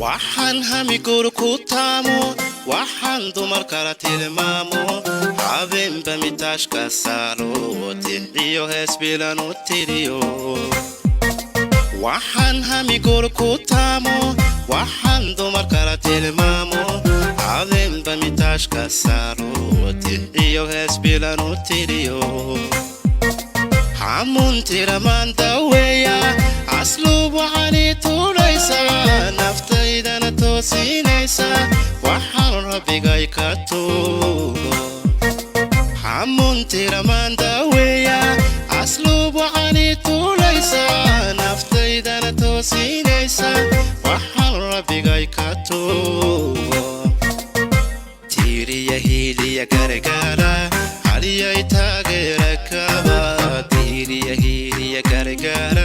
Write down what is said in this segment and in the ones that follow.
waxaan hamigoor ku taamo waxaan dumar kala tilmaamo habeenba mitaashka saaro tixiyo heesbilan u tiriyo waxaan hamigoor ku taamo waxaan dumar kala tilmaamo habeenba mitaashka saaro tixiyo heesbilan u tiriyo hamuntira mandaweya asluub waxaani tuuraysa naftaydana toosinaysa waxaan rabbigay ka tuugo hamuntira mandaweya asluub waxaani tuuraysa naftaydana toosinaysa waxaan rabbigay ka tuugo tiriya hiliya gargaara haliyay taageera kaba tiriya hiliya gargaara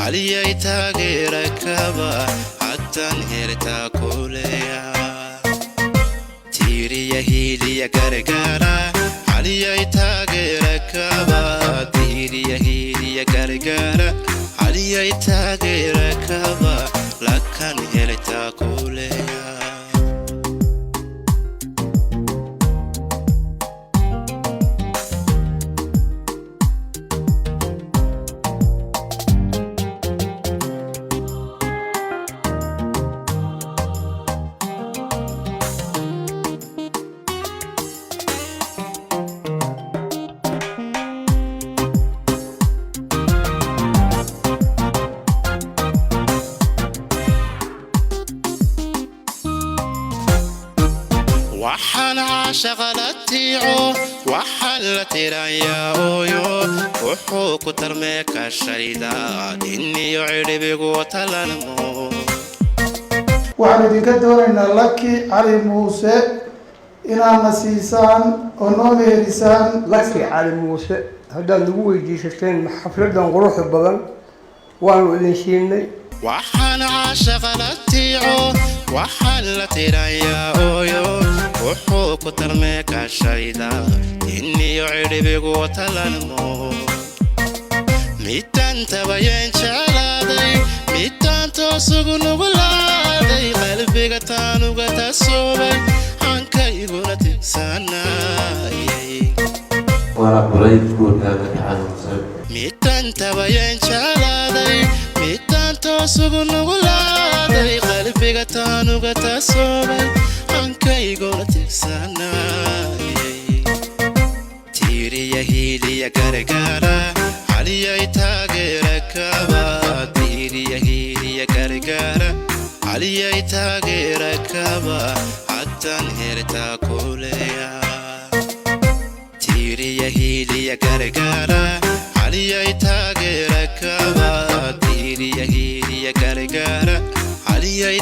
haliyay taageera kaba hatan herta kuleya tiriya hiliya gargaara haliyay taageera kaba tiriya hiliya gargaara haliyay taageera kaba lakan herta kuleya waxaan shaqalatiico waxaan la tirayaa wuxuu ku tarmee ka shaydaad inniyo cidhibigu talanmo waxaan idinka doonaynaa Lucky Cali Muuse inaad siisaan oo noo meerisaan Lucky Cali Muuse hadda lagu weydiisteen xafladan quruxda badan waanu idin siinay waxaan shaqalatiico waxaan la tirayaa wuxuu ku tarmee ka shaydaad inniyo cidhibigu talanmo midaan tabayeen jeclaaday midaan toosugu nugulaaday qalbiga taanuga tasoobay hankayguna tigsanayay wala quray guurkaaga xanuunsan midaan tabayeen jeclaaday midaan toosugu nugulaaday qalbiga taanuga tasoobay hankayguna tigsanayay tiriya hiliya gargaara haliyay taageera kaba tiriya hiliya gargaara haliyay taageera kaba hatan herta kuleya tiriya hiliya gargaara haliyay taageera kaba tiriya hiliya gargaara haliyay